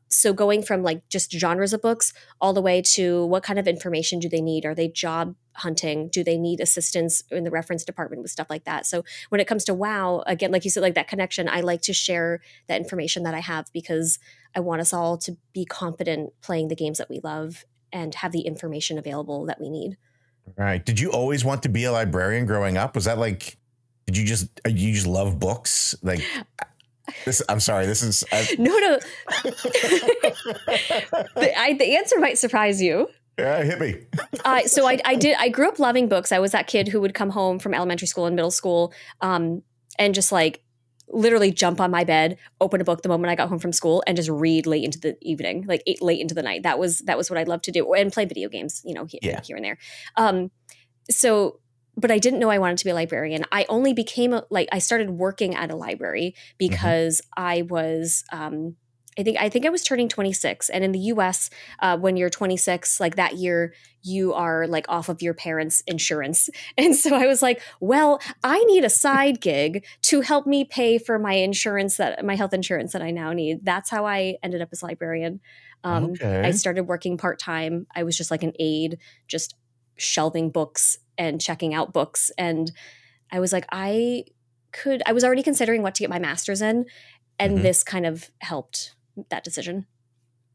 So going from like just genres of books all the way to what kind of information do they need? Are they job hunting? Do they need assistance in the reference department with stuff like that? So when it comes to WoW, again, like you said, like that connection, I like to share that information that I have because I want us all to be confident playing the games that we love and have the information available that we need. Right. Did you always want to be a librarian growing up? Was that like, you just love books? Like, I'm sorry, this is... No. The answer might surprise you. Yeah, hit me. So I grew up loving books. I was that kid who would come home from elementary school and middle school and just like literally jump on my bed, open a book the moment I got home from school and just read late into the evening, like late into the night. That was what I loved to do, and play video games, here and there. But I didn't know I wanted to be a librarian. I only became I started working at a library because I was, I think I was turning 26, and in the US, when you're 26, like that year, you are like off of your parents' insurance. And so I was like, well, I need a side gig to help me pay for my health insurance that I now need. That's how I ended up as librarian. I started working part-time. I was just like an aide, just shelving books and checking out books. And I was like, I was already considering what to get my master's in. And this kind of helped that decision.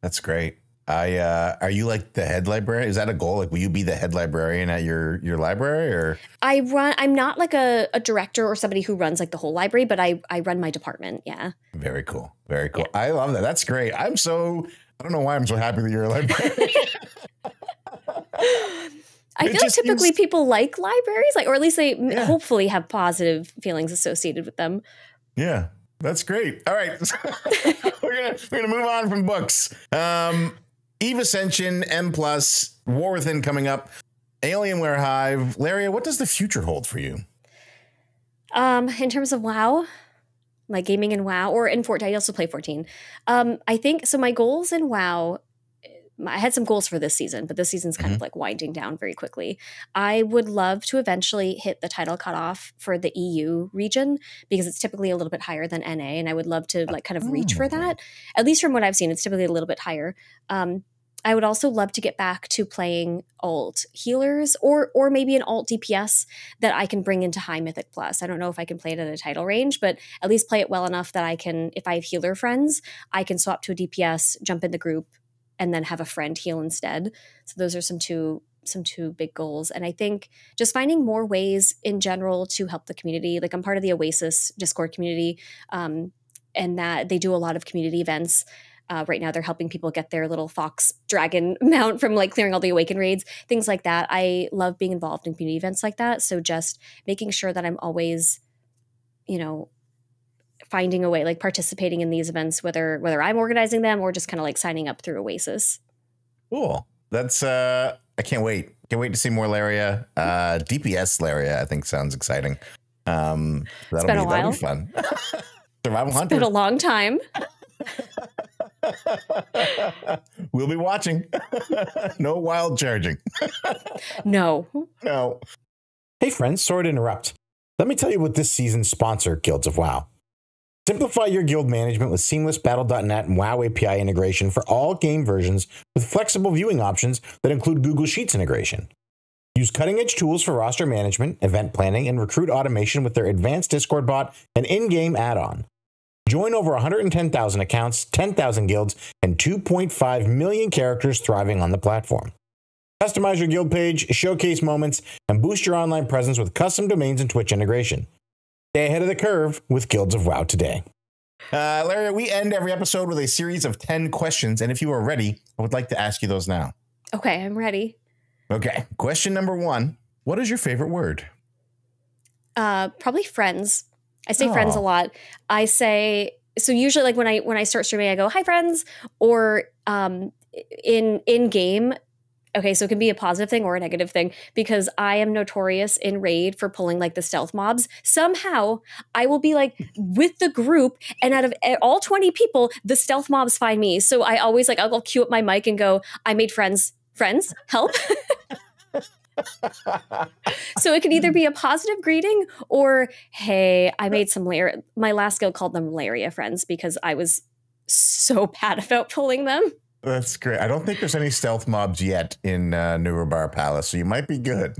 That's great. Are you like the head librarian? Is that a goal? Like, will you be the head librarian at your library, or? I'm not like a director or somebody who runs like the whole library, but I run my department. Yeah. Very cool. Very cool. Yeah. I love that. That's great. I don't know why I'm so happy that you're a librarian. I feel like typically people like libraries, or at least they hopefully have positive feelings associated with them. Yeah. That's great. All right. we're gonna move on from books. Eve Ascension, M+, War Within coming up, Alienware Hive. Layria, what does the future hold for you? In terms of WoW, like gaming in WoW, or in 14, I also play 14. I think so. My goals in WoW, I had some goals for this season, but this season's kind of like winding down very quickly. I would love to eventually hit the title cutoff for the EU region, because it's typically a little bit higher than NA, and I would love to like kind of reach for that. At least from what I've seen, it's typically a little bit higher. I would also love to get back to playing alt healers or maybe an alt DPS that I can bring into high Mythic Plus. I don't know if I can play it at a title range, but at least play it well enough that I can, if I have healer friends, I can swap to a DPS, jump in the group, and then have a friend heal instead. So those are some two big goals. And I think just finding more ways in general to help the community. Like, I'm part of the Oasis Discord community, and that they do a lot of community events. Right now they're helping people get their little fox dragon mount from like clearing all the awaken raids, things like that. I love being involved in community events like that. So just making sure that I'm always, finding a way, like participating in these events, whether I'm organizing them or just kind of like signing up through Oasis. Cool. That's I can't wait Can't wait to see more Layria. DPS Layria, I think sounds exciting. That'll be fun. Survival Hunter. It's been a long time. We'll be watching. No wild charging. No. Hey friends, sorry to interrupt. Let me tell you what this season's sponsor, Guilds of WoW. Simplify your guild management with seamless Battle.net and WoW API integration for all game versions with flexible viewing options that include Google Sheets integration. Use cutting-edge tools for roster management, event planning, and recruit automation with their advanced Discord bot and in-game add-on. Join over 110,000 accounts, 10,000 guilds, and 2.5 million characters thriving on the platform. Customize your guild page, showcase moments, and boost your online presence with custom domains and Twitch integration. Stay ahead of the curve with Guilds of WoW today. Layria, we end every episode with a series of 10 questions, and if you are ready, I would like to ask you those now. Okay, I'm ready. Okay, question number 1. What is your favorite word? Probably friends. I say friends a lot. I say, so usually like when I start streaming, I go, hi friends, or in game. Okay, so it can be a positive thing or a negative thing because I am notorious in raid for pulling like the stealth mobs. Somehow I will be like with the group and out of all 20 people, the stealth mobs find me. So I always like, I'll cue up my mic and go, I made friends, help. So it can either be a positive greeting or, hey, I made some Layria. My last guild called them Layria friends because I was so bad about pulling them. That's great. I don't think there's any stealth mobs yet in Nurubar Palace, so you might be good.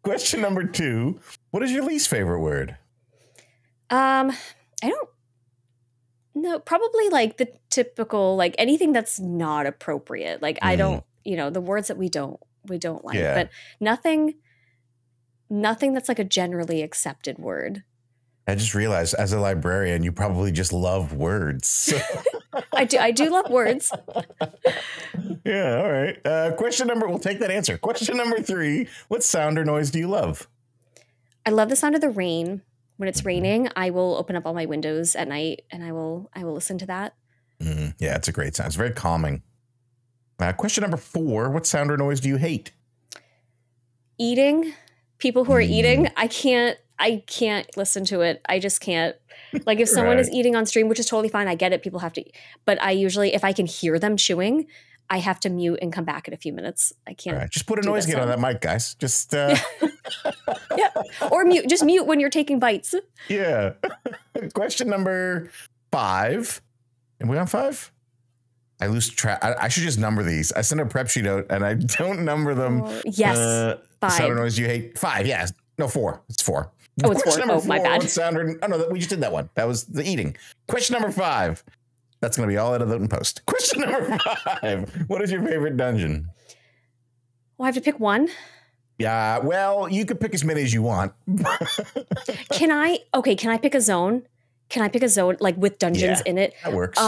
Question number 2. What is your least favorite word? I don't know. Probably like the typical, like anything that's not appropriate. Like I don't, the words that we don't like, but nothing that's like a generally accepted word. I just realized as a librarian, you probably just love words. I do love words. Yeah. All right. We'll take that answer. Question number 3. What sound or noise do you love? I love the sound of the rain. When it's raining, I will open up all my windows at night and I will listen to that. Yeah, it's a great sound. It's very calming. Question number 4. What sound or noise do you hate? Eating. People who are eating, I can't listen to it. I just can't. Like if someone is eating on stream, which is totally fine. I get it. People have to eat. But I usually, if I can hear them chewing, I have to mute and come back in a few minutes. I can't. Just put a noise gate on that mic, guys. Just yeah. Or mute. Just mute when you're taking bites. Yeah. Question number 5. Are we on 5? I lose track. I should just number these. I send a prep sheet out and I don't number them. Yes. 5. Sound or noise you hate? 5. Yeah. No, 4. It's 4. Oh, it's 4. Oh, my bad. No, we just did that one. That was the eating. Question number 5. That's going to be all out of the post. Question number 5. What is your favorite dungeon? Well, I have to pick one. Yeah. Well, you could pick as many as you want. Can I pick a zone? Can I pick a zone like with dungeons in it? That works.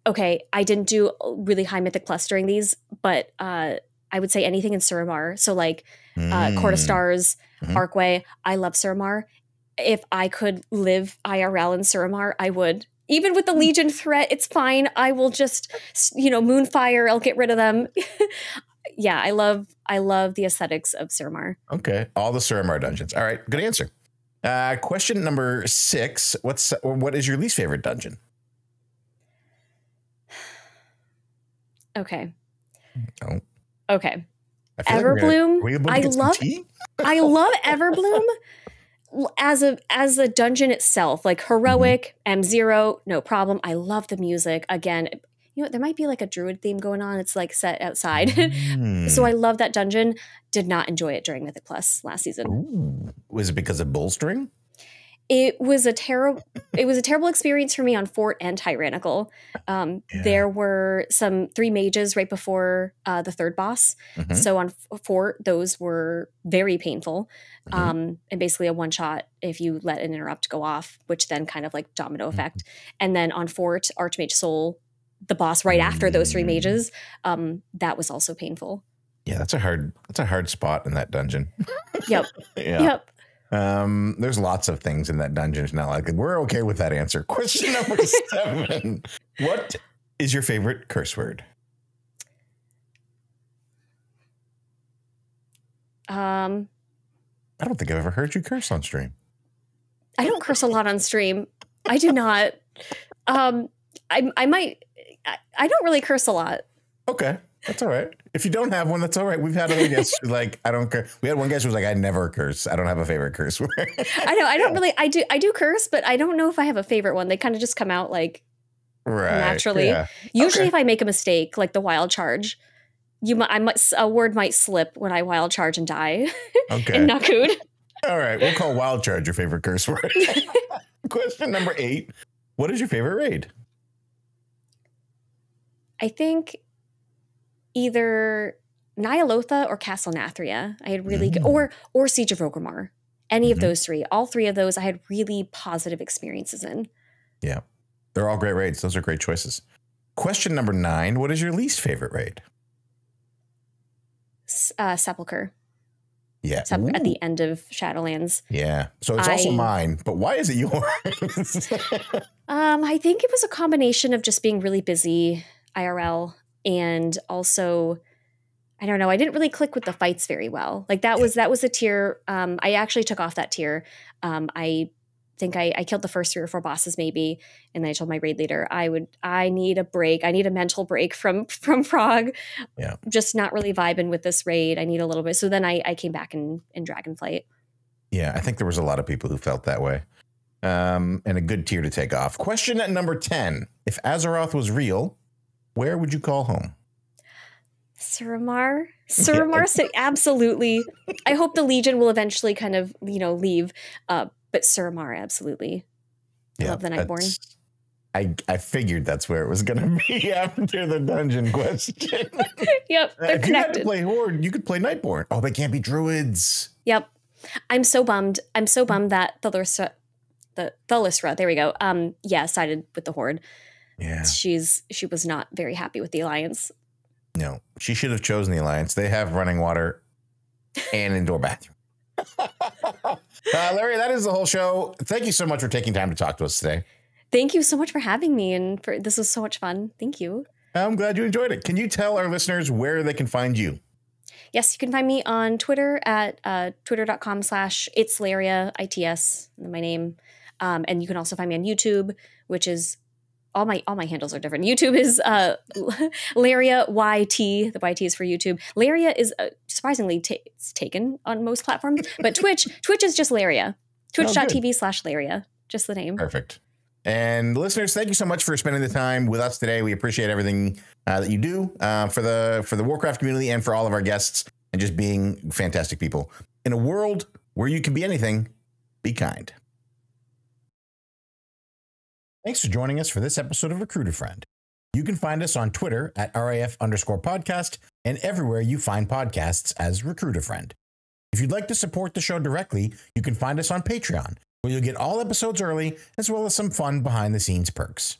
Okay. I didn't do really high mythic clustering these, but I would say anything in Suramar. So like Court of Stars, Arcway. I love Suramar. If I could live IRL in Suramar, I would. Even with the Legion threat, it's fine. I will just, Moonfire. I'll get rid of them. Yeah, I love the aesthetics of Suramar. Okay, all the Suramar dungeons. All right, good answer. Question number 6. What is your least favorite dungeon? Okay. Oh. Okay. Everbloom. I love Everbloom as a dungeon itself, like heroic, M0, no problem. I love the music. Again, there might be like a druid theme going on. It's like set outside. So I love that dungeon. Did not enjoy it during Mythic Plus last season. Ooh. Was it because of Bullstring? It was a terrible experience for me on Fort and Tyrannical. There were 3 mages right before the third boss. So on Fort, those were very painful. And basically a one shot if you let an interrupt go off, which then kind of like domino effect. And then on Fort, Archmage Soul, the boss right after those 3 mages, that was also painful. Yeah, that's a hard spot in that dungeon. Yep. Yep. There's lots of things in that dungeon now. Like we're okay with that answer. Question number 7. What is your favorite curse word? Um, I don't think I've ever heard you curse on stream. I don't curse a lot on stream. I do not. I might. I don't really curse a lot. Okay, that's all right. If you don't have one, that's all right. We've had other guests who's like, I don't curse. We had one guest who was like, I never curse. I don't have a favorite curse word. I know. I don't really. I do curse, but I don't know if I have a favorite one. They kind of just come out like naturally. Yeah. Usually, if I make a mistake, like the wild charge, a word might slip when I wild charge and die. Okay. In Nakud. All right. We'll call wild charge your favorite curse word. Question number 8. What is your favorite raid? I think either Nyalotha or Castle Nathria. I had really good, or Siege of Orgrimmar. Any of those 3. All 3 of those I had really positive experiences in. Yeah. They're all great raids. Those are great choices. Question number 9. What is your least favorite raid? Sepulchre. Yeah. At the end of Shadowlands. Yeah. So it's also mine, but why is it yours? I think it was a combination of just being really busy IRL and also, I don't know, I didn't really click with the fights very well. Like that was a tier. I actually took off that tier. I think I killed the first 3 or 4 bosses maybe. And then I told my raid leader, I need a break. I need a mental break from Prague. Yeah. Just not really vibing with this raid. I need a little bit. So then I came back in Dragonflight. Yeah. I think there was a lot of people who felt that way. And a good tier to take off. Question at number 10. If Azeroth was real, where would you call home? Suramar, absolutely. I hope the Legion will eventually kind of, leave. But Suramar, absolutely. I love the Nightborn. I figured that's where it was going to be after the dungeon question. Yep, they're if connected. You had to play Horde, you could play Nightborn. Oh, they can't be druids. Yep. I'm so bummed that Thalusra, there we go. Sided with the Horde. Yeah. She was not very happy with the Alliance. No, she should have chosen the Alliance. They have running water and indoor bathroom. Larry, that is the whole show. Thank you so much for taking time to talk to us today. Thank you so much for having me, and this was so much fun. Thank you. I'm glad you enjoyed it. Can you tell our listeners where they can find you? Yes, you can find me on Twitter at twitter.com/it's Layria, ITS, my name. And you can also find me on YouTube, which is all my handles are different. YouTube is Layria YT. The YT is for YouTube. Layria is surprisingly it's taken on most platforms, but Twitch is just Layria. Twitch.tv/Layria, just the name. Perfect. And listeners, thank you so much for spending the time with us today. We appreciate everything that you do for the Warcraft community and for all of our guests and just being fantastic people. In a world where you can be anything, be kind. Thanks for joining us for this episode of Recruit a Friend. You can find us on Twitter at RAF_podcast and everywhere you find podcasts as Recruit a Friend. If you'd like to support the show directly, you can find us on Patreon, where you'll get all episodes early, as well as some fun behind-the-scenes perks.